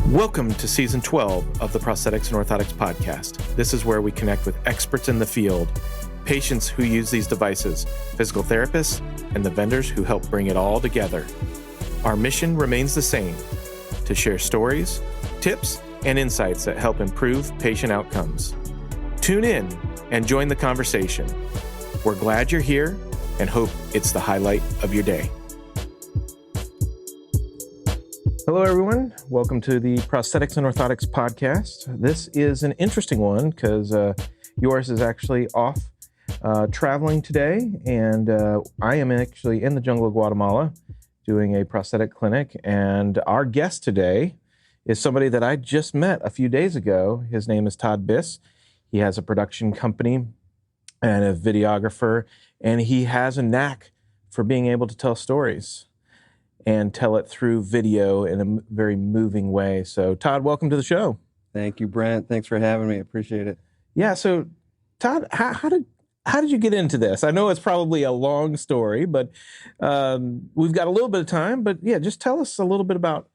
Welcome to Season 12 of the Prosthetics and Orthotics Podcast. This is where we connect with experts in the field, patients who use these devices, physical therapists, and the vendors who help bring it all together. Our mission remains the same: to share stories, tips, and insights that help improve patient outcomes. Tune in and join the conversation. We're glad you're here and hope it's the highlight of your day. Hello, everyone. Welcome to the Prosthetics and Orthotics Podcast. This is an interesting one because yours is actually off traveling today, and I am actually in the jungle of Guatemala doing a prosthetic clinic, and our guest today is somebody that I just met a few days ago. His name is Todd Biss. He has a production company and a videographer, and he has a knack for being able to tell stories and tell it through video in a very moving way. So, Todd, welcome to the show. Thank you, Brent. Thanks for having me. Appreciate it. Yeah. So, Todd, how did you get into this? I know it's probably a long story, but we've got a little bit of time. But yeah, just tell us a little bit about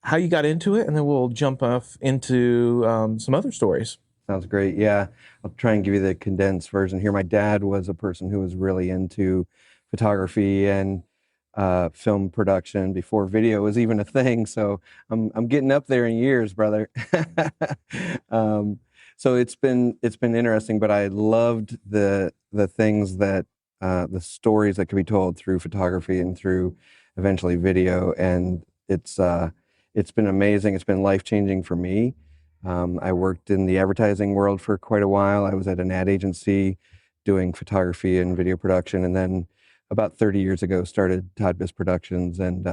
how you got into it, and then we'll jump off into some other stories. Sounds great. Yeah, I'll try and give you the condensed version here. My dad was a person who was really into photography and film production before video was even a thing. So I'm getting up there in years, brother. So it's been interesting, but I loved the things that the stories that could be told through photography and through eventually video, and it's been amazing. It's been life-changing for me. I worked in the advertising world for quite a while. I was at an ad agency doing photography and video production, and then about 30 years ago started Todd Biss Productions, and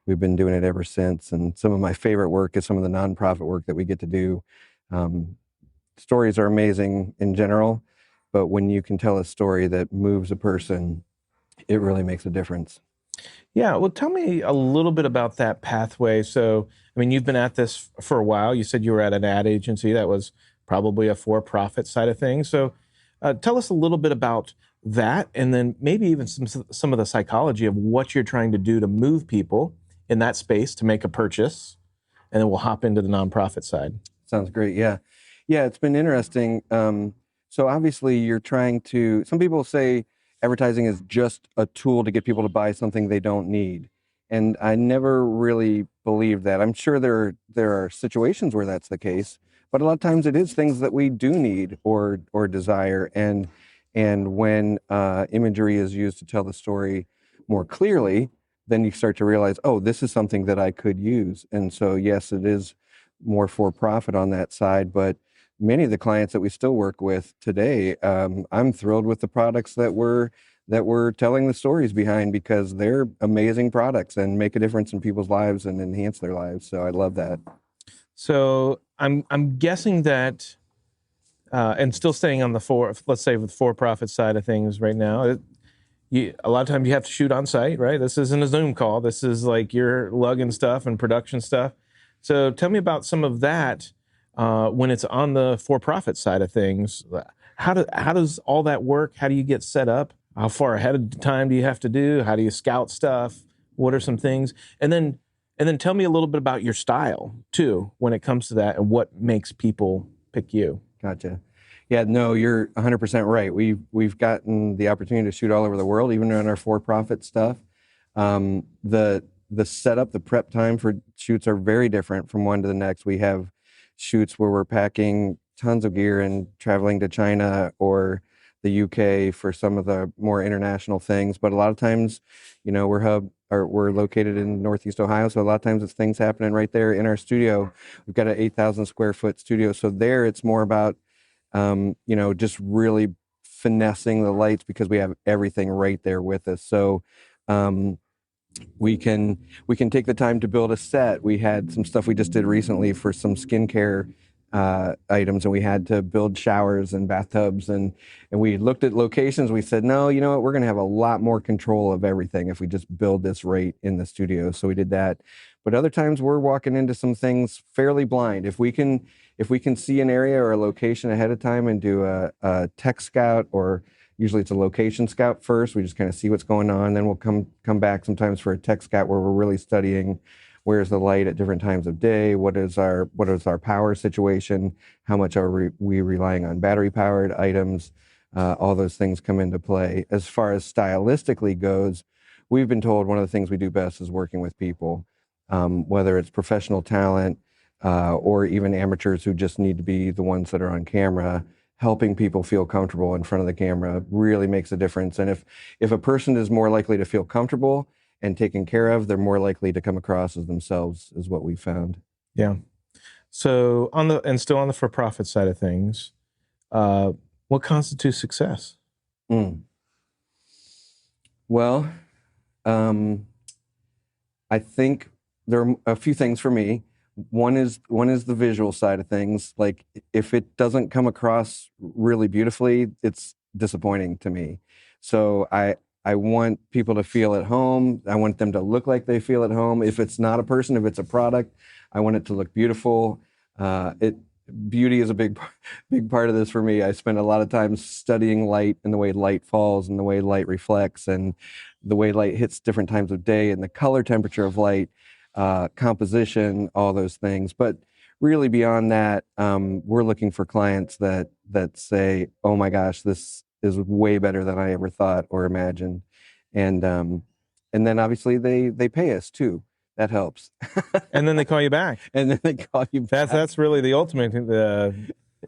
we've been doing it ever since. And some of my favorite work is some of the nonprofit work that we get to do. Stories are amazing in general, but when you can tell a story that moves a person, it really makes a difference. Yeah, well, tell me a little bit about that pathway. So, I mean, you've been at this for a while. You said you were at an ad agency that was probably a for-profit side of things. So tell us a little bit about that, and then maybe even some of the psychology of what you're trying to do to move people in that space to make a purchase, and then we'll hop into the nonprofit side. Sounds great. Yeah, it's been interesting. So obviously you're trying to, some people say advertising is just a tool to get people to buy something they don't need. And I never really believed that. I'm sure there are situations where that's the case, but a lot of times it is things that we do need or desire. And when imagery is used to tell the story more clearly, then you start to realize, oh, this is something that I could use. And so, yes, it is more for profit on that side, but many of the clients that we still work with today, I'm thrilled with the products that we're telling the stories behind, because they're amazing products and make a difference in people's lives and enhance their lives. So I love that. So I'm guessing that, and still staying on the for-profit side of things right now, a lot of times you have to shoot on site, right? This isn't a Zoom call. This is like you're lugging stuff and production stuff. So tell me about some of that when it's on the for-profit side of things. How does all that work? How do you get set up? How far ahead of time do you have to do? How do you scout stuff? What are some things? And then tell me a little bit about your style too, when it comes to that, and what makes people pick you. Gotcha. Yeah, no, you're 100% right. We've gotten the opportunity to shoot all over the world, even on our for-profit stuff. The setup, the prep time for shoots are very different from one to the next. We have shoots where we're packing tons of gear and traveling to China or the UK for some of the more international things. But a lot of times, we're located in Northeast Ohio, so a lot of times it's things happening right there in our studio. We've got an 8,000 square foot studio, so there it's more about just really finessing the lights, because we have everything right there with us. So we can take the time to build a set. We had some stuff we just did recently for some skincare items, and we had to build showers and bathtubs, and we looked at locations. We said, no, you know what, we're going to have a lot more control of everything if we just build this right in the studio. So we did that. But other times we're walking into some things fairly blind. If we can see an area or a location ahead of time and do a tech scout, or usually it's a location scout first, we just kind of see what's going on. Then we'll come back sometimes for a tech scout where we're really studying where's the light at different times of day, what is our power situation, how much are we relying on battery powered items. All those things come into play. As far as stylistically goes, we've been told one of the things we do best is working with people, whether it's professional talent or even amateurs who just need to be the ones that are on camera. Helping people feel comfortable in front of the camera really makes a difference. And if a person is more likely to feel comfortable and taken care of, they're more likely to come across as themselves, is what we found. Yeah. So still on the for-profit side of things, what constitutes success? Well, I think there are a few things for me. One is the visual side of things. Like if it doesn't come across really beautifully, it's disappointing to me. So I want people to feel at home. I want them to look like they feel at home. If it's not a person, if it's a product, I want it to look beautiful. Beauty is a big part of this for me. I spend a lot of time studying light and the way light falls and the way light reflects and the way light hits different times of day and the color temperature of light, composition, all those things. But really beyond that, we're looking for clients that say, "Oh my gosh, this is way better than I ever thought or imagined," and then obviously they pay us too. That helps. And then they call you back. And then they call you back. That's really the ultimate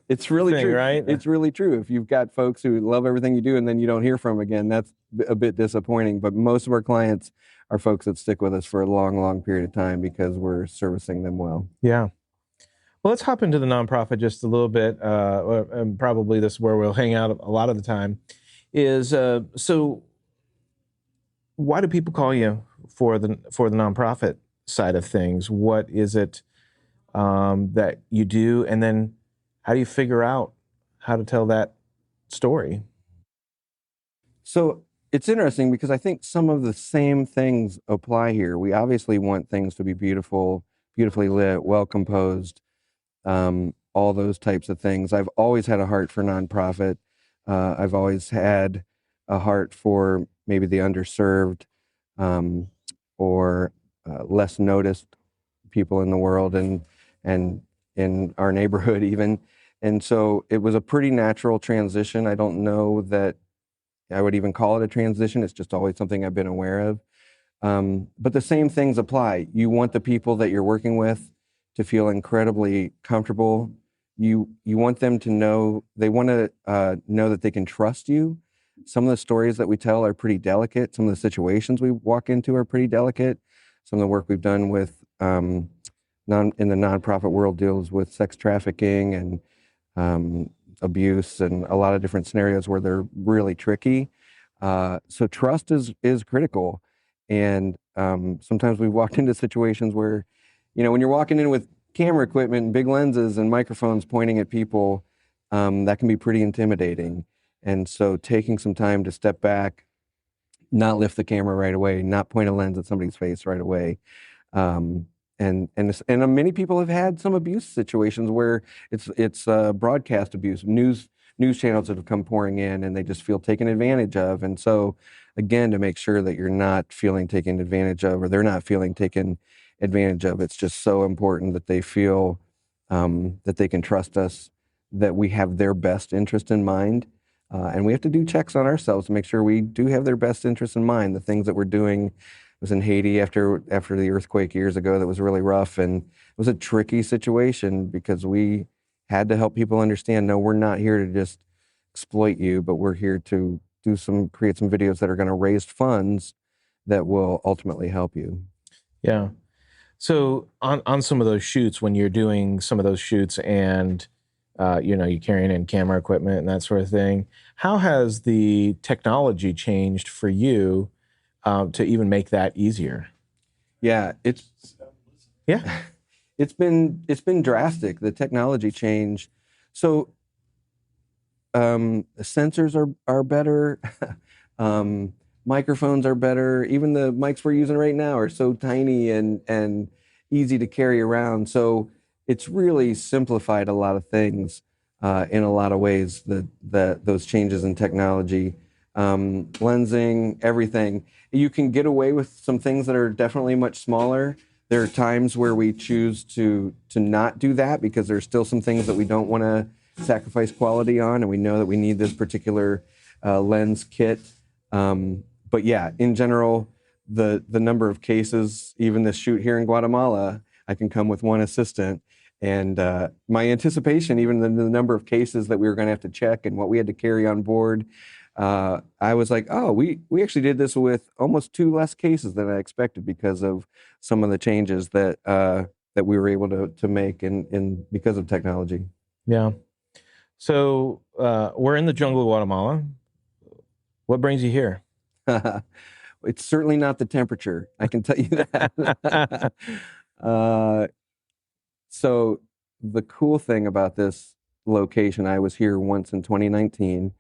it's really thing, true, right? It's really true. If you've got folks who love everything you do and then you don't hear from them again, that's a bit disappointing. But most of our clients are folks that stick with us for a long, long period of time because we're servicing them well. Yeah. Well, let's hop into the nonprofit just a little bit, and probably this is where we'll hang out a lot of the time. So why do people call you for the nonprofit side of things? What is it that you do, and then how do you figure out how to tell that story? So it's interesting because I think some of the same things apply here. We obviously want things to be beautiful, beautifully lit, well composed, all those types of things. I've always had a heart for nonprofit. I've always had a heart for maybe the underserved or less noticed people in the world and in our neighborhood even. And so it was a pretty natural transition. I don't know that I would even call it a transition. It's just always something I've been aware of. But the same things apply. You want the people that you're working with to feel incredibly comfortable. You want them to know, they want to know that they can trust you. Some of the stories that we tell are pretty delicate. Some of the situations we walk into are pretty delicate. Some of the work we've done with in the nonprofit world deals with sex trafficking and abuse and a lot of different scenarios where they're really tricky. So trust is critical. And sometimes we've walked into situations where, when you're walking in with camera equipment and big lenses and microphones pointing at people, that can be pretty intimidating. And so taking some time to step back, not lift the camera right away, not point a lens at somebody's face right away. And many people have had some abuse situations where it's broadcast abuse, news channels that have come pouring in, and they just feel taken advantage of. And so, again, to make sure that you're not feeling taken advantage of, or they're not feeling taken advantage of, it's just so important that they feel that they can trust us, that we have their best interest in mind. And we have to do checks on ourselves to make sure we do have their best interest in mind. The things that we're doing, was in Haiti after the earthquake years ago that was really rough, and it was a tricky situation because we had to help people understand, no, we're not here to just exploit you, but we're here to create some videos that are going to raise funds that will ultimately help you. Yeah. So on some of those shoots, when you're doing some of those shoots and you're carrying in camera equipment and that sort of thing, how has the technology changed for you to even make that easier? Yeah, it's been drastic, the technology change. So sensors are better, microphones are better. Even the mics we're using right now are so tiny and easy to carry around. So it's really simplified a lot of things in a lot of ways. Those changes in technology, lensing, everything. You can get away with some things that are definitely much smaller. There are times where we choose to not do that because there's still some things that we don't want to sacrifice quality on, and we know that we need this particular lens kit. But yeah, in general, the number of cases, even this shoot here in Guatemala, I can come with one assistant. And my anticipation, even the number of cases that we were going to have to check and what we had to carry on board, I was like, oh, we actually did this with almost 2 less cases than I expected because of some of the changes that that we were able to make in because of technology. Yeah. So we're in the jungle of Guatemala. What brings you here? It's certainly not the temperature, I can tell you that. uh, so the cool thing about this location, I was here once in 2019.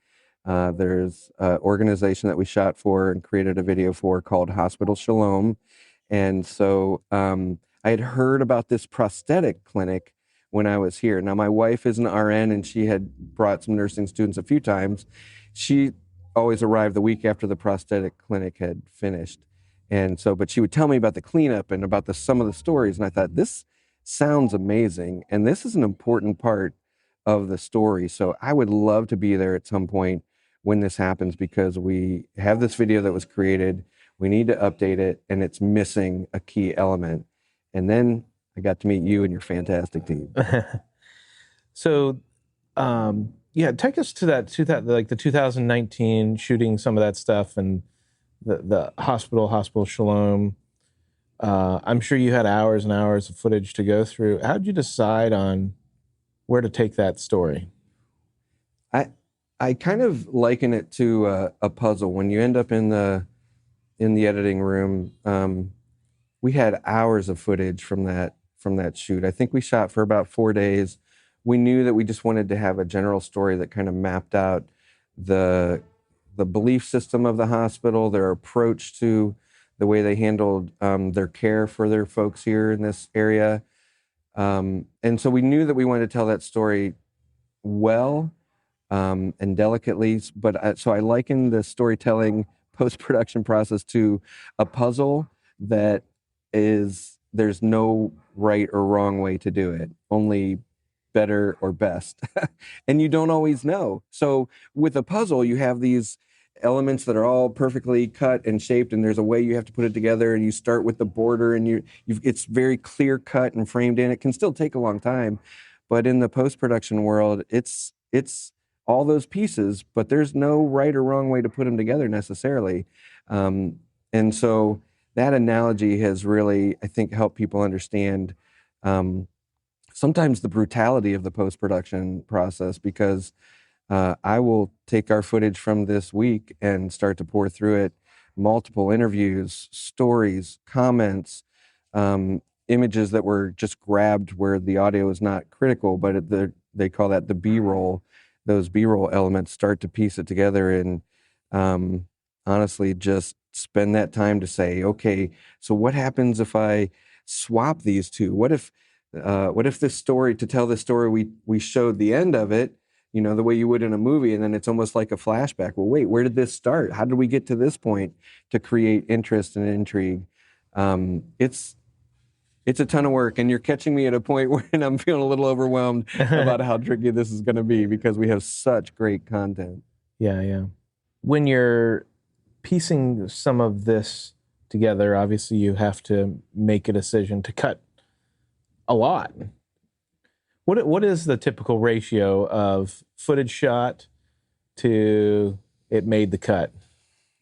There's an organization that we shot for and created a video for called Hospital Shalom. And so I had heard about this prosthetic clinic when I was here. Now, my wife is an RN and she had brought some nursing students a few times. She always arrived the week after the prosthetic clinic had finished. And so, but she would tell me about the cleanup and about some of the stories. And I thought, this sounds amazing. And this is an important part of the story. So I would love to be there at some point when this happens, because we have this video that was created, we need to update it, and it's missing a key element. And then I got to meet you and your fantastic team. So, yeah, take us to that like the 2019 shooting, some of that stuff, and the hospital Shalom. I'm sure you had hours and hours of footage to go through. How did you decide on where to take that story? I kind of liken it to a puzzle. When you end up in the editing room, we had hours of footage from that shoot. I think we shot for about 4 days. We knew that we just wanted to have a general story that kind of mapped out the belief system of the hospital, their approach to the way they handled their care for their folks here in this area. And so we knew that we wanted to tell that story well and delicately. But so I liken the storytelling post-production process to a puzzle that there's no right or wrong way to do it, only better or best. And you don't always know. So with a puzzle, you have these elements that are all perfectly cut and shaped, and there's a way you have to put it together, and you start with the border, and it's very clear cut and framed in. It can still take a long time, but in the post-production world, it's all those pieces, but there's no right or wrong way to put them together necessarily. And so that analogy has really, I think, helped people understand sometimes the brutality of the post-production process, because I will take our footage from this week and start to pour through it, multiple interviews, stories, comments, images that were just grabbed where the audio is not critical, but they call that the B-roll. Those B-roll elements start to piece it together, and honestly just spend that time to say, okay, so what happens if I swap these two? What if this story, to tell this story, we showed the end of it, the way you would in a movie, and then it's almost like a flashback. Well, wait, where did this start? How did we get to this point, to create interest and intrigue? It's a ton of work, and you're catching me at a point where I'm feeling a little overwhelmed about how tricky this is going to be, because we have such great content. Yeah. When you're piecing some of this together, obviously you have to make a decision to cut a lot. What is the typical ratio of footage shot to it made the cut?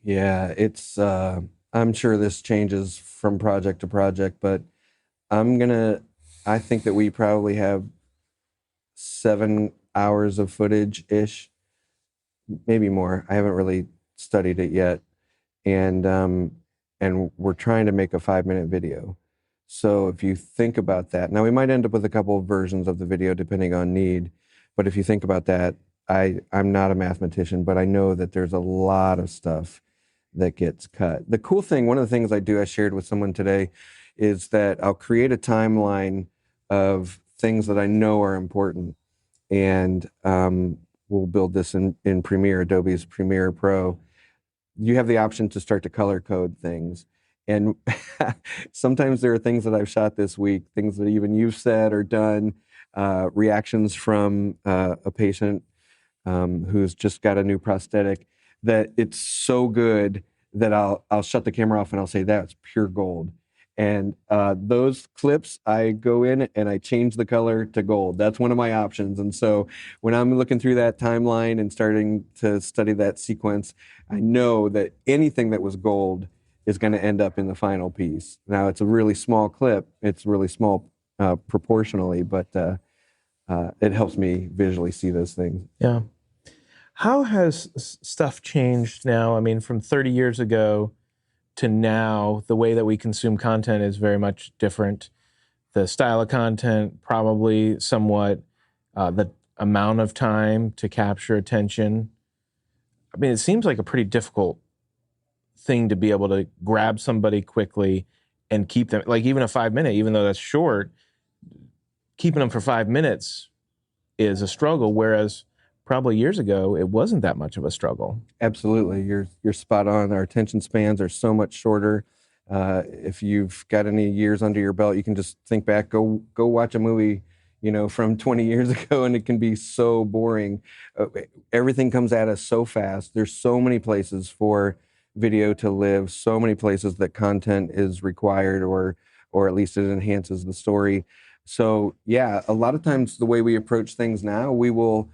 Yeah, it's I'm sure this changes from project to project, but I think that we probably have 7 hours of footage-ish, maybe more. I haven't really studied it yet. And we're trying to make a 5-minute video. So if you think about that, now we might end up with a couple of versions of the video depending on need, but if you think about that, I'm not a mathematician, but I know that there's a lot of stuff that gets cut. The cool thing, one of the things I shared with someone today, is that I'll create a timeline of things that I know are important, and we'll build this in Premiere, Adobe's Premiere Pro. You have the option to start to color code things. And sometimes there are things that I've shot this week, things that even you've said or done, reactions from a patient who's just got a new prosthetic, that it's so good that I'll shut the camera off and I'll say that's pure gold. And those clips, I go in and I change the color to gold. That's one of my options. And so when I'm looking through that timeline and starting to study that sequence, I know that anything that was gold is going to end up in the final piece. Now, it's a really small clip. It's really small proportionally, but it helps me visually see those things. Yeah. How has stuff changed now? I mean, from 30 years ago to now, the way that we consume content is very much different. The style of content, probably somewhat, the amount of time to capture attention. I mean, it seems like a pretty difficult thing to be able to grab somebody quickly and keep them, like even a 5 minute, even though that's short, keeping them for 5 minutes is a struggle, whereas probably years ago, it wasn't that much of a struggle. Absolutely, you're spot on. Our attention spans are so much shorter. If you've got any years under your belt, you can just think back, go watch a movie, from 20 years ago, and it can be so boring. Everything comes at us so fast. There's so many places for video to live, so many places that content is required, or at least it enhances the story. So yeah, a lot of times the way we approach things now, we will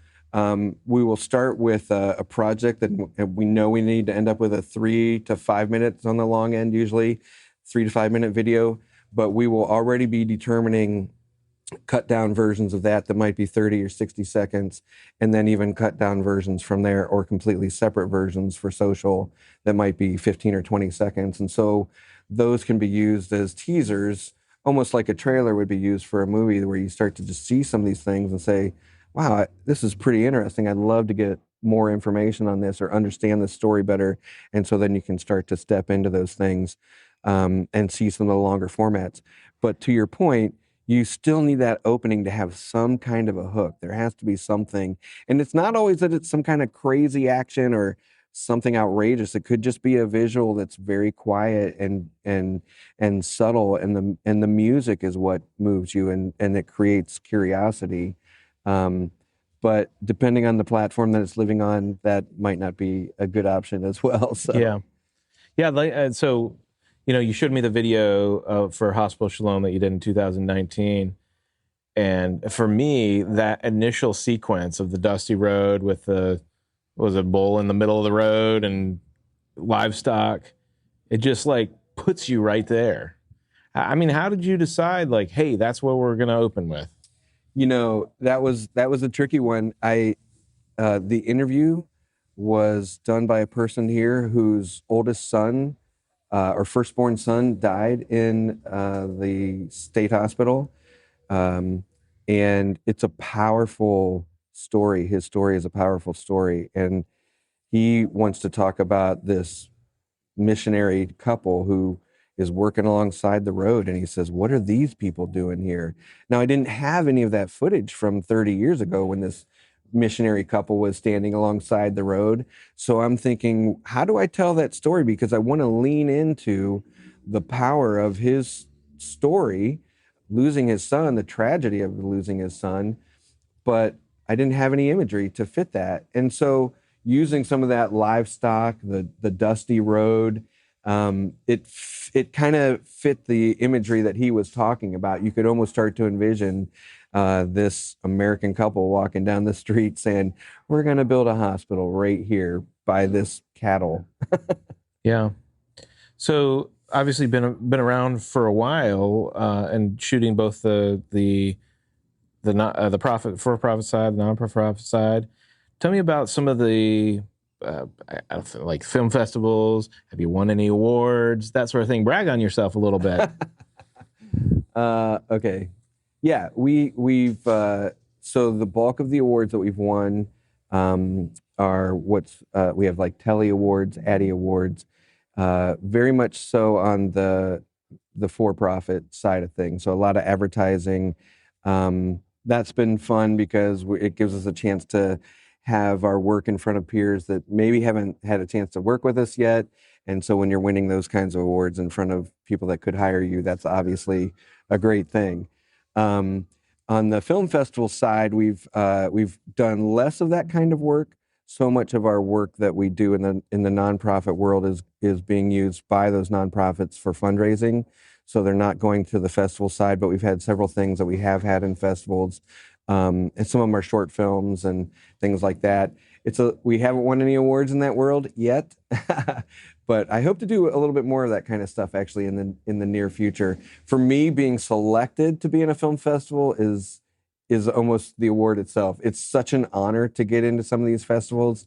start with a project that we know we need to end up with a 3 to 5 minutes on the long end, usually 3 to 5 minute video, but we will already be determining cut down versions of that might be 30 or 60 seconds, and then even cut down versions from there, or completely separate versions for social that might be 15 or 20 seconds. And so those can be used as teasers, almost like a trailer would be used for a movie, where you start to just see some of these things and say, wow, this is pretty interesting. I'd love to get more information on this or understand the story better. And so then you can start to step into those things and see some of the longer formats. But to your point, you still need that opening to have some kind of a hook. There has to be something. And it's not always that it's some kind of crazy action or something outrageous. It could just be a visual that's very quiet and subtle, and the music is what moves you, and it creates curiosity. But depending on the platform that it's living on, that might not be a good option as well. So. Yeah. So, you showed me the video for Hospital Shalom that you did in 2019. And for me, that initial sequence of the dusty road with a bull in the middle of the road and livestock, it just like puts you right there. I mean, how did you decide, like, hey, that's what we're going to open with? That was a tricky one. The interview was done by a person here whose oldest son, or firstborn son, died in the state hospital. And it's a powerful story. His story is a powerful story. And he wants to talk about this missionary couple who is working alongside the road. And he says, what are these people doing here? Now, I didn't have any of that footage from 30 years ago when this missionary couple was standing alongside the road. So I'm thinking, how do I tell that story? Because I want to lean into the power of his story, losing his son, the tragedy of losing his son, but I didn't have any imagery to fit that. And so using some of that livestock, the dusty road, it kind of fit the imagery that he was talking about. You could almost start to envision this American couple walking down the street saying, we're going to build a hospital right here by this cattle. Yeah. So obviously been around for a while, and shooting both the profit for-profit side, the non-for-profit side. Tell me about some of the like film festivals. Have you won any awards? That sort of thing. Brag on yourself a little bit. Okay. Yeah, we've so the bulk of the awards that we've won are we have like Telly Awards, Addy Awards, very much so on the for-profit side of things. So a lot of advertising. That's been fun because it gives us a chance to have our work in front of peers that maybe haven't had a chance to work with us yet, And so when you're winning those kinds of awards in front of people that could hire you, that's obviously a great thing. Um, on the film festival side, we've done less of that kind of work. So much of our work that we do in the nonprofit world is being used by those nonprofits for fundraising. So they're not going to the festival side, but we've had several things that we have had in festivals, and some of them are short films and things like that. We haven't won any awards in that world yet, but I hope to do a little bit more of that kind of stuff actually in the near future. For me, being selected to be in a film festival is almost the award itself. It's such an honor to get into some of these festivals,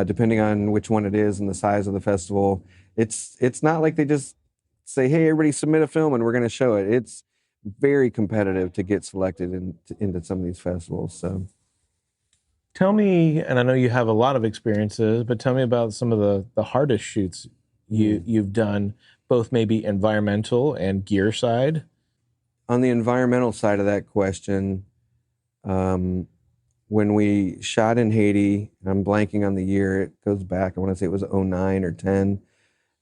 depending on which one it is and the size of the festival. It's not like they just say, "Hey, everybody, submit a film and we're going to show it." It's very competitive to get selected into some of these festivals. So. Tell me, and I know you have a lot of experiences, but tell me about some of the hardest shoots you've done, both maybe environmental and gear side. On the environmental side of that question, when we shot in Haiti, I'm blanking on the year, it goes back, I want to say it was '09 or 10,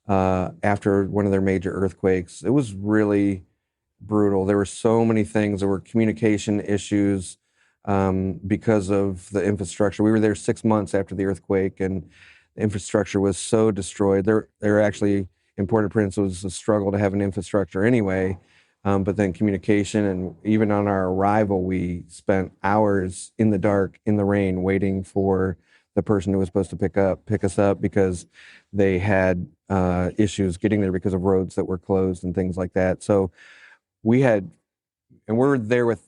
after one of their major earthquakes. It was really brutal. There were so many things. There were communication issues because of the infrastructure. We were there 6 months after the earthquake, and the infrastructure was so destroyed. There actually, in Port-au-Prince, was a struggle to have an infrastructure anyway. But then communication, and even on our arrival, we spent hours in the dark, in the rain, waiting for the person who was supposed to pick us up because they had issues getting there because of roads that were closed and things like that. So we had, and we're there with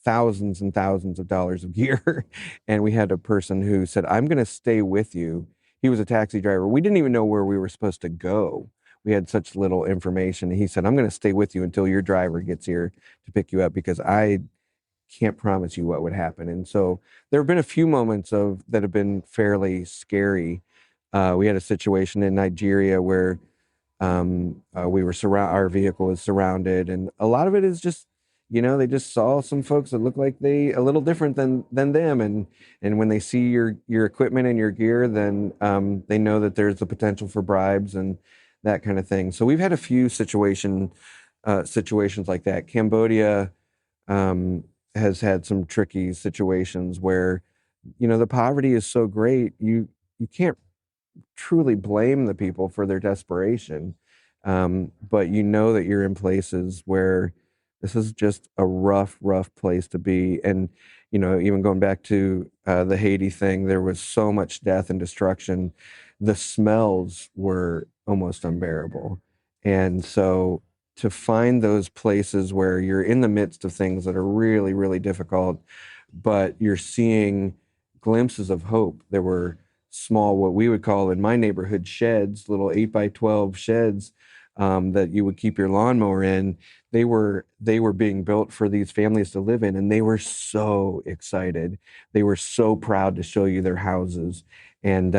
thousands and thousands of dollars of gear, and we had a person who said, "I'm going to stay with you." He was a taxi driver. We didn't even know where we were supposed to go. We had such little information. He said, "I'm going to stay with you until your driver gets here to pick you up because I can't promise you what would happen." And so there have been a few moments that have been fairly scary. We had a situation in Nigeria where our vehicle was surrounded, and a lot of it is just, they just saw some folks that look like they a little different than them, and when they see your equipment and your gear, then they know that there's the potential for bribes and that kind of thing. So we've had a few situations like that. Cambodia has had some tricky situations where, the poverty is so great, you can't truly blame the people for their desperation. But you know that you're in places where this is just a rough place to be. And, even going back to the Haiti thing, there was so much death and destruction. The smells were almost unbearable. And so to find those places where you're in the midst of things that are really, really difficult, but you're seeing glimpses of hope. There were small, what we would call in my neighborhood, sheds, little 8x12 sheds that you would keep your lawnmower in. They were being built for these families to live in, and they were so excited. They were so proud to show you their houses, and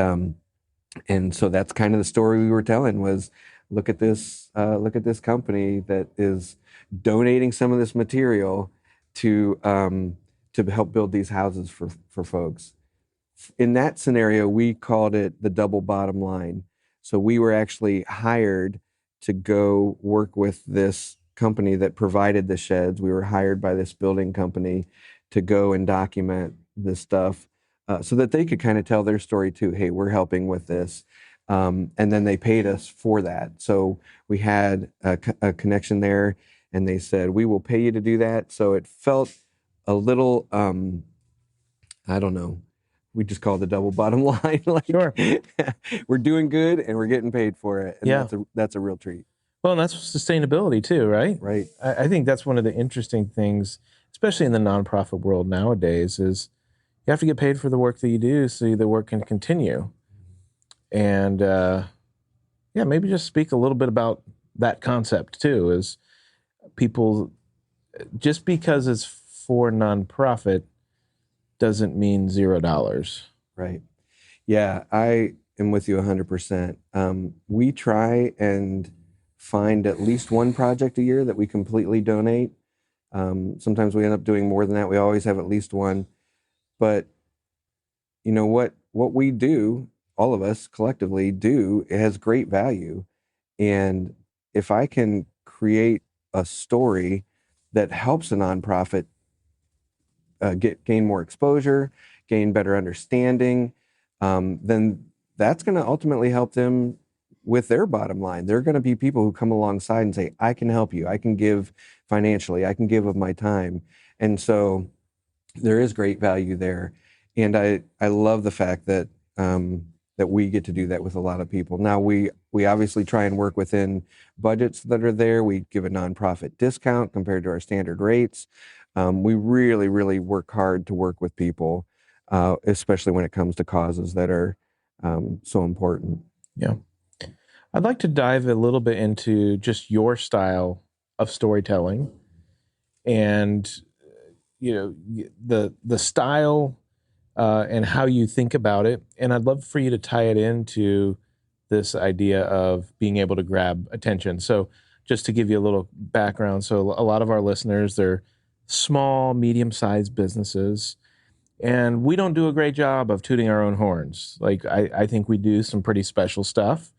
so that's kind of the story we were telling was, look at this company that is donating some of this material to help build these houses for folks. In that scenario, we called it the double bottom line. So we were actually hired to go work with this company that provided the sheds. We were hired by this building company to go and document this stuff so that they could kind of tell their story too. Hey, we're helping with this. And then they paid us for that. So we had a connection there, and they said, "We will pay you to do that." So it felt a little, I don't know. We just call it the double bottom line. Like, Sure. we're doing good and we're getting paid for it. And Yeah. that's a real treat. Well, and that's sustainability too, right? Right. I think that's one of the interesting things, especially in the nonprofit world nowadays, is you have to get paid for the work that you do so the work can continue. And yeah, maybe just speak a little bit about that concept too, is people, just because it's for nonprofit doesn't mean $0. Right. Yeah, I am with you 100%. We try and find at least one project a year that we completely donate. Sometimes we end up doing more than that. We always have at least one. But what we do all of us collectively do, it has great value. And if I can create a story that helps a nonprofit gain more exposure, gain better understanding, then that's going to ultimately help them with their bottom line. There are going to be people who come alongside and say, I can help you. I can give financially. I can give of my time. And so there is great value there. And I love the fact that that we get to do that with a lot of people. Now we obviously try and work within budgets that are there. We give a nonprofit discount compared to our standard rates. We really, really work hard to work with people, especially when it comes to causes that are so important. Yeah. I'd like to dive a little bit into just your style of storytelling and the style and how you think about it. And I'd love for you to tie it into this idea of being able to grab attention. So just to give you a little background, so a lot of our listeners, they're small, medium-sized businesses, and we don't do a great job of tooting our own horns. Like I think we do some pretty special stuff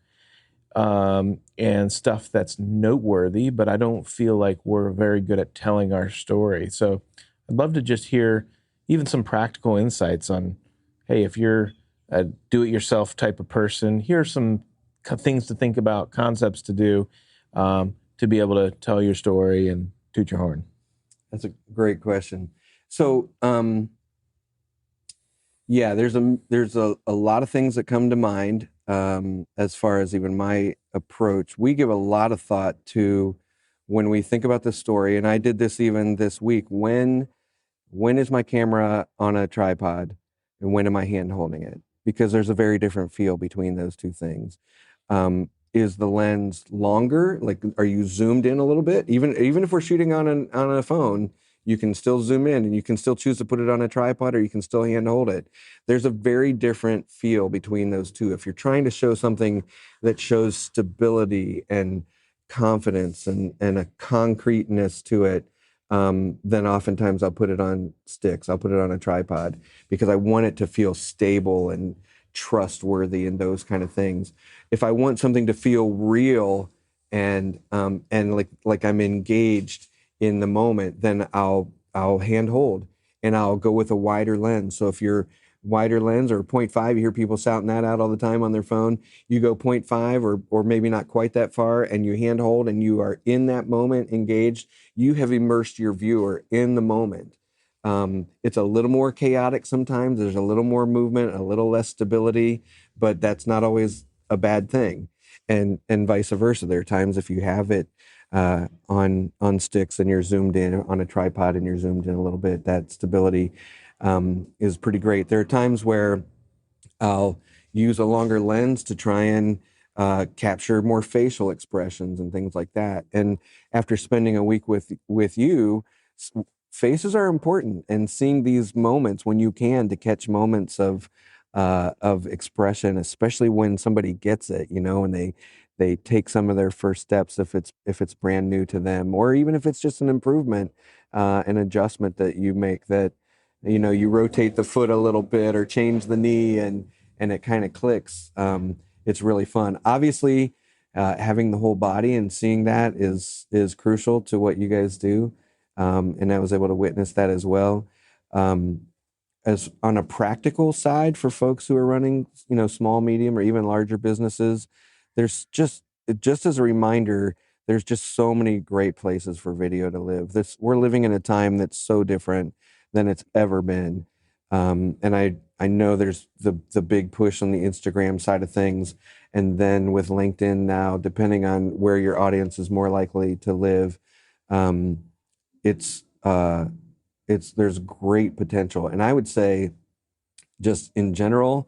and stuff that's noteworthy, but I don't feel like we're very good at telling our story. So I'd love to just hear even some practical insights on, hey, if you're a do-it-yourself type of person, here are some things to think about, concepts to do to be able to tell your story and toot your horn. That's a great question. So, yeah, there's a lot of things that come to mind as far as even my approach. We give a lot of thought to when we think about the story, and I did this even this week. When is my camera on a tripod, and when am I hand holding it? Because there's a very different feel between those two things. Is the lens longer? Like, are you zoomed in a little bit? Even if we're shooting on a phone, you can still zoom in and you can still choose to put it on a tripod or you can still hand hold it. There's a very different feel between those two. If you're trying to show something that shows stability and confidence and a concreteness to it, then oftentimes I'll put it on sticks. I'll put it on a tripod because I want it to feel stable and trustworthy and those kind of things. If I want something to feel real and like I'm engaged in the moment, then I'll hand hold and I'll go with a wider lens. So if you're wider lens or 0.5, you hear people shouting that out all the time on their phone. You go 0.5 or maybe not quite that far and you hand hold and you are in that moment engaged. You have immersed your viewer in the moment. It's a little more chaotic sometimes. There's a little more movement, a little less stability, but that's not always a bad thing. And vice versa. There are times if you have it on sticks and you're zoomed in on a tripod and you're zoomed in a little bit, that stability is pretty great. There are times where I'll use a longer lens to try and capture more facial expressions and things like that. And after spending a week with you, faces are important, and seeing these moments when you can to catch moments of expression, especially when somebody gets it, and they take some of their first steps if it's brand new to them, or even if it's just an improvement, an adjustment that you make that, you rotate the foot a little bit or change the knee and it kind of clicks. It's really fun. Obviously, having the whole body and seeing that is crucial to what you guys do. And I was able to witness that as well. As on a practical side for folks who are running, small, medium, or even larger businesses, there's just as a reminder, there's just so many great places for video to live. We're living in a time that's so different than it's ever been. And I know there's the big push on the Instagram side of things. And then with LinkedIn now, depending on where your audience is more likely to live, there's great potential. And I would say just in general,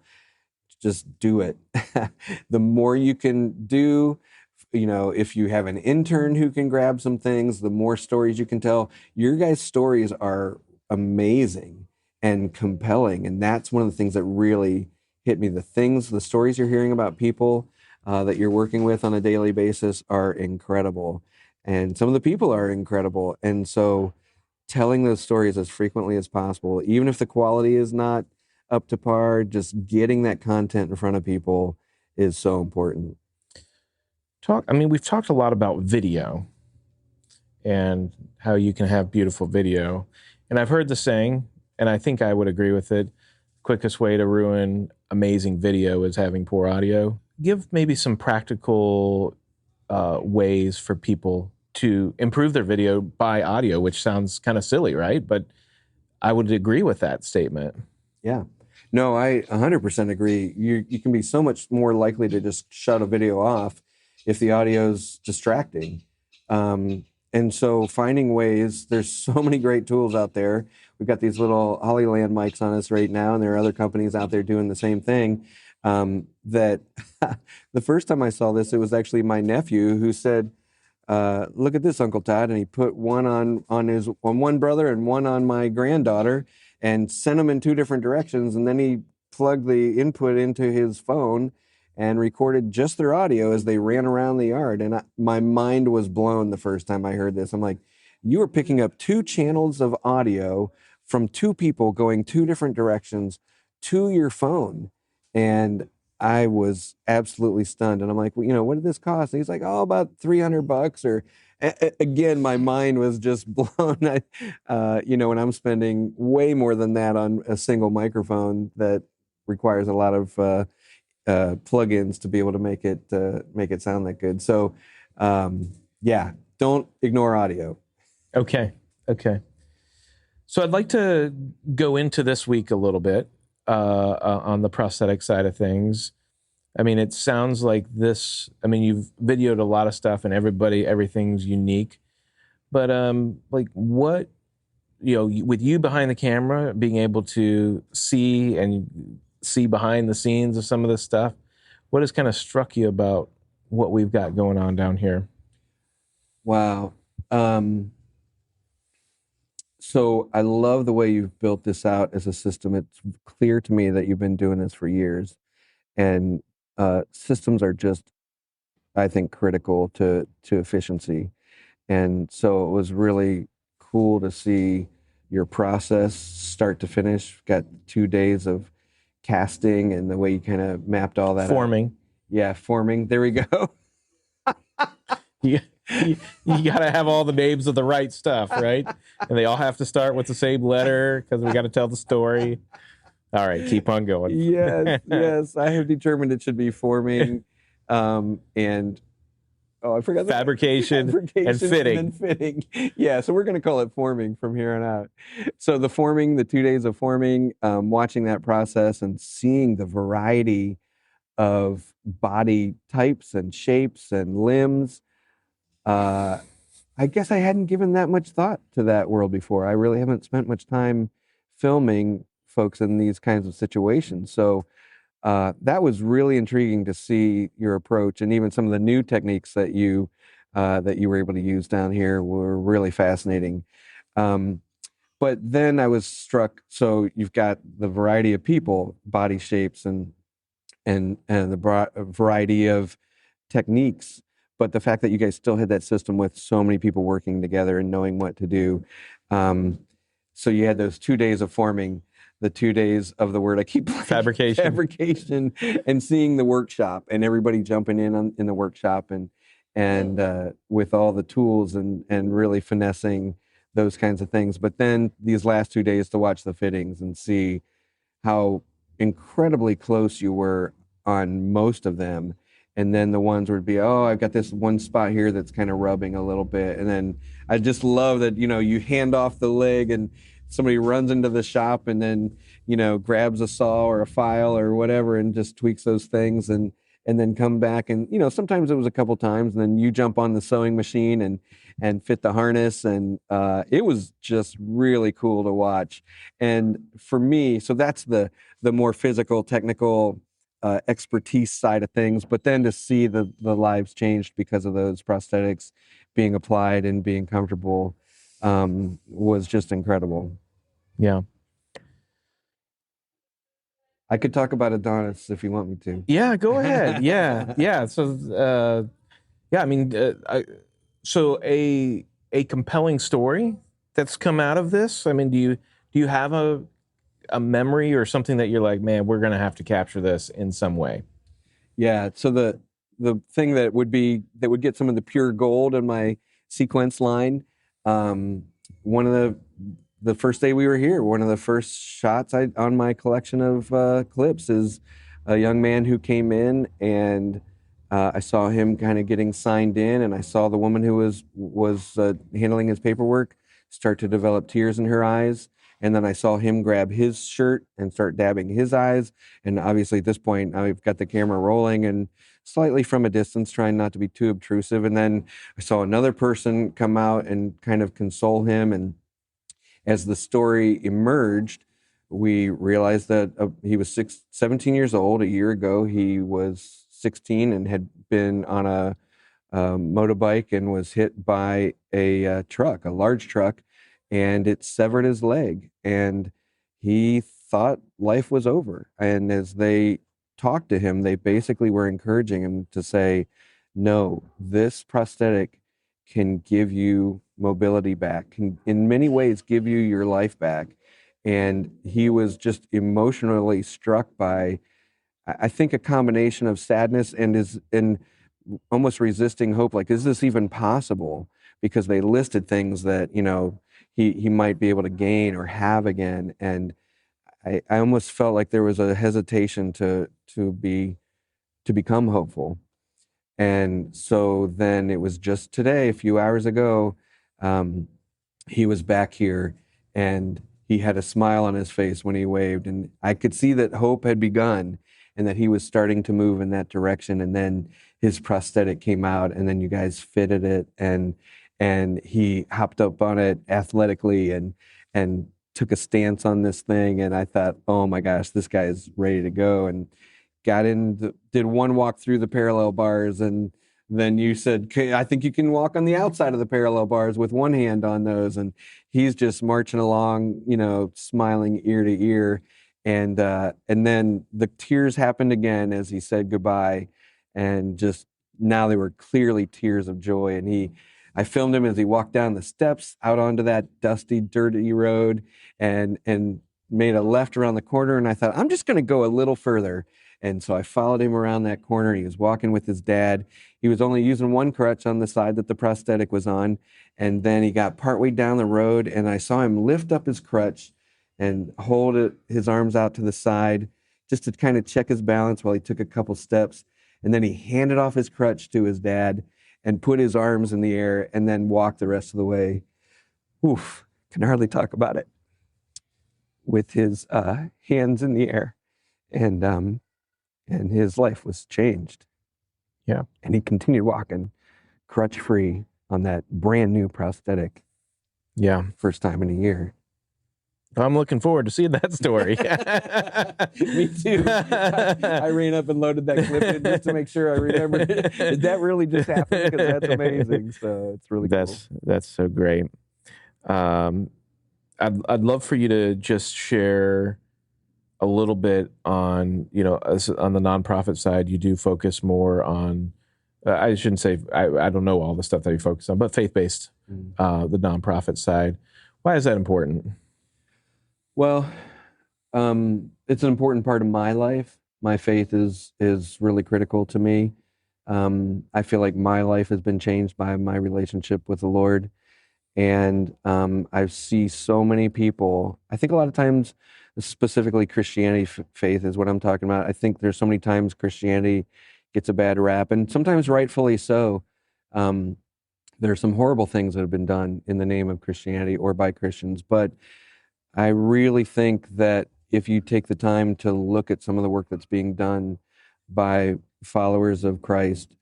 just do it. The more you can do, if you have an intern who can grab some things, the more stories you can tell. Your guys' stories are amazing and compelling. And that's one of the things that really hit me. The stories you're hearing about people that you're working with on a daily basis are incredible. And some of the people are incredible. And so telling those stories as frequently as possible, even if the quality is not up to par, just getting that content in front of people is so important. We've talked a lot about video and how you can have beautiful video. And I've heard the saying, and I think I would agree with it, quickest way to ruin amazing video is having poor audio. Give maybe some practical ways for people to improve their video by audio, which sounds kind of silly, right? But I would agree with that statement. Yeah. No, I 100% agree. You can be so much more likely to just shut a video off if the audio's distracting. And so finding ways, there's so many great tools out there. We've got these little Hollyland mics on us right now, and there are other companies out there doing the same thing. That the first time I saw this, it was actually my nephew who said, look at this, Uncle Todd. And he put one on one brother and one on my granddaughter and sent them in two different directions. And then he plugged the input into his phone and recorded just their audio as they ran around the yard. And my mind was blown the first time I heard this. I'm like, you are picking up two channels of audio from two people going two different directions to your phone. And I was absolutely stunned. And I'm like, well, what did this cost? And he's like, oh, about $300. Or again, my mind was just blown. When I'm spending way more than that on a single microphone that requires a lot of plugins to be able to make it sound that good. So, don't ignore audio. Okay. So I'd like to go into this week a little bit on the prosthetic side of things. I mean, it sounds like this. I mean, you've videoed a lot of stuff, and everything's unique. But what, with you behind the camera, being able to see behind the scenes of some of this stuff, what has kind of struck you about what we've got going on down here? Wow. So I love the way you've built this out as a system. It's clear to me that you've been doing this for years, and systems are just, I think, critical to efficiency. And so it was really cool to see your process start to finish. Got 2 days of casting and the way you kind of mapped all that Forming. out. Yeah, forming. There we go. you got to have all the names of the right stuff, right? And they all have to start with the same letter because we got to tell the story. All right, keep on going. Yes. I have determined it should be forming, and I forgot fabrication and fitting. And fitting. Yeah, so we're going to call it forming from here on out. So the 2 days of forming, watching that process and seeing the variety of body types and shapes and limbs. I guess I hadn't given that much thought to that world before. I really haven't spent much time filming folks in these kinds of situations. So that was really intriguing to see your approach, and even some of the new techniques that you were able to use down here were really fascinating. But then I was struck. So you've got the variety of people, body shapes, and the variety of techniques. But the fact that you guys still had that system with so many people working together and knowing what to do. So you had those 2 days of forming, the 2 days of the word I keep fabrication, and seeing the workshop and everybody jumping in the workshop and with all the tools and really finessing those kinds of things. But then these last 2 days to watch the fittings and see how incredibly close you were on most of them. And then the ones would be, oh, I've got this one spot here that's kind of rubbing a little bit. And then I just love that, you hand off the leg and somebody runs into the shop and then, grabs a saw or a file or whatever and just tweaks those things and then come back. And, sometimes it was a couple times and then you jump on the sewing machine and fit the harness. And it was just really cool to watch. And for me, so that's the more physical, technical expertise side of things, but then to see the lives changed because of those prosthetics being applied and being comfortable was just incredible. Yeah. I could talk about Adonis if you want me to. Yeah, go ahead. Yeah. So, so a compelling story that's come out of this. I mean, do you have a a memory or something that you're like, man, we're going to have to capture this in some way? Yeah. So the thing that would get some of the pure gold in my sequence line, one of the first day we were here, one of the first shots on my collection of clips is a young man who came in, and I saw him kind of getting signed in, and I saw the woman who was handling his paperwork start to develop tears in her eyes. And then I saw him grab his shirt and start dabbing his eyes. And obviously at this point, I've got the camera rolling and slightly from a distance, trying not to be too obtrusive. And then I saw another person come out and kind of console him. And as the story emerged, we realized that he was 17 years old. A year ago, he was 16 and had been on a motorbike and was hit by a truck, a large truck, and it severed his leg. And he thought life was over. And as they talked to him, they basically were encouraging him to say, no, this prosthetic can give you mobility back, can in many ways give you your life back. And he was just emotionally struck by, I think, a combination of sadness and almost resisting hope. Like, is this even possible? Because they listed things that, he might be able to gain or have again. And I almost felt like there was a hesitation to become hopeful. And so then it was just today, a few hours ago, he was back here and he had a smile on his face when he waved. And I could see that hope had begun and that he was starting to move in that direction. And then his prosthetic came out, and then you guys fitted it, and he hopped up on it athletically and took a stance on this thing. And I thought, oh my gosh, this guy is ready to go. And got in, did one walk through the parallel bars, and then you said, okay, I think you can walk on the outside of the parallel bars with one hand on those. And he's just marching along, smiling ear to ear. And then the tears happened again as he said goodbye. And just now they were clearly tears of joy. And I filmed him as he walked down the steps out onto that dusty, dirty road and made a left around the corner. And I thought, I'm just going to go a little further. And so I followed him around that corner. He was walking with his dad. He was only using one crutch on the side that the prosthetic was on. And then he got partway down the road, and I saw him lift up his crutch and hold his arms out to the side just to kind of check his balance while he took a couple steps. And then he handed off his crutch to his dad and put his arms in the air and then walked the rest of the way. Oof, can hardly talk about it. With his hands in the air. And his life was changed. Yeah. And he continued walking crutch-free on that brand new prosthetic. Yeah. First time in a year. I'm looking forward to seeing that story. Me too. I ran up and loaded that clip in just to make sure I remembered. Did that really just happen? Because that's amazing. So it's really cool. That's so great. I'd love for you to just share a little bit on, on the nonprofit side. You do focus more on, I shouldn't say, I don't know all the stuff that you focus on, but faith-based, the nonprofit side. Why is that important? Well, it's an important part of my life. My faith is really critical to me. I feel like my life has been changed by my relationship with the Lord. And I see so many people, I think a lot of times, specifically Christianity faith is what I'm talking about. I think there's so many times Christianity gets a bad rap, and sometimes rightfully so. There are some horrible things that have been done in the name of Christianity or by Christians, but I really think that if you take the time to look at some of the work that's being done by followers of Christ,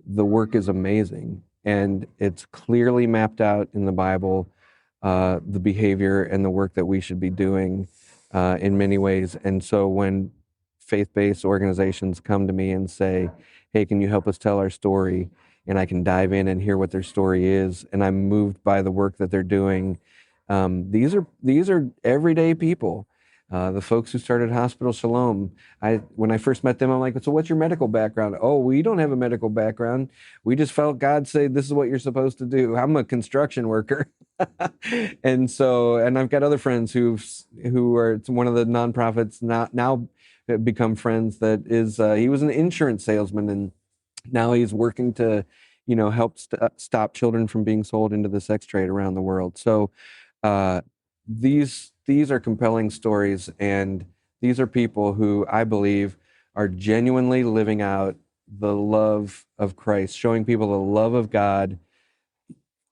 the work is amazing. And it's clearly mapped out in the Bible, the behavior and the work that we should be doing in many ways. And so when faith-based organizations come to me and say, hey, can you help us tell our story? And I can dive in and hear what their story is, and I'm moved by the work that they're doing. These are everyday people. The folks who started Hospital Shalom, when I first met them, I'm like, so what's your medical background? Oh, we don't have a medical background. We just felt God say, this is what you're supposed to do. I'm a construction worker. And I've got other friends who are one of the nonprofits now become friends that is, he was an insurance salesman, and now he's working to, help stop children from being sold into the sex trade around the world. So these are compelling stories, and these are people who I believe are genuinely living out the love of Christ, showing people the love of God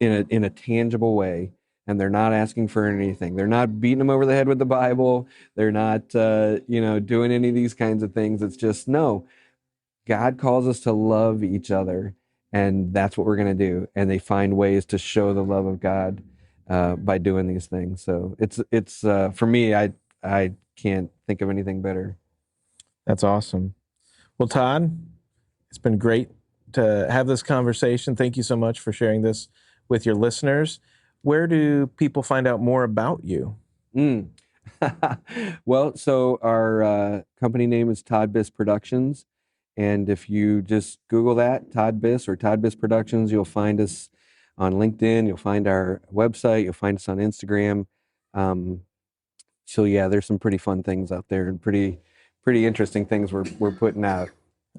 in a tangible way. And they're not asking for anything. They're not beating them over the head with the Bible. They're not, doing any of these kinds of things. It's just, no, God calls us to love each other, and that's what we're going to do. And they find ways to show the love of God by doing these things. So it's for me, I can't think of anything better. That's awesome. Well, Todd, it's been great to have this conversation. Thank you so much for sharing this with your listeners. Where do people find out more about you? Well, so our company name is Todd Biss Productions. And if you just Google that, Todd Biss or Todd Biss Productions, you'll find us on LinkedIn. You'll find our website. You'll find us on Instagram. So yeah, there's some pretty fun things out there, and pretty interesting things we're putting out.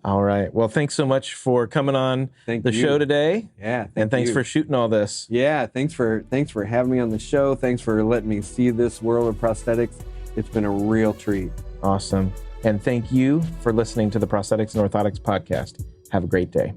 All right. Well, thanks so much for coming on show today. Yeah. And thanks for shooting all this. Yeah. Thanks for having me on the show. Thanks for letting me see this world of prosthetics. It's been a real treat. Awesome. And thank you for listening to the Prosthetics and Orthotics podcast. Have a great day.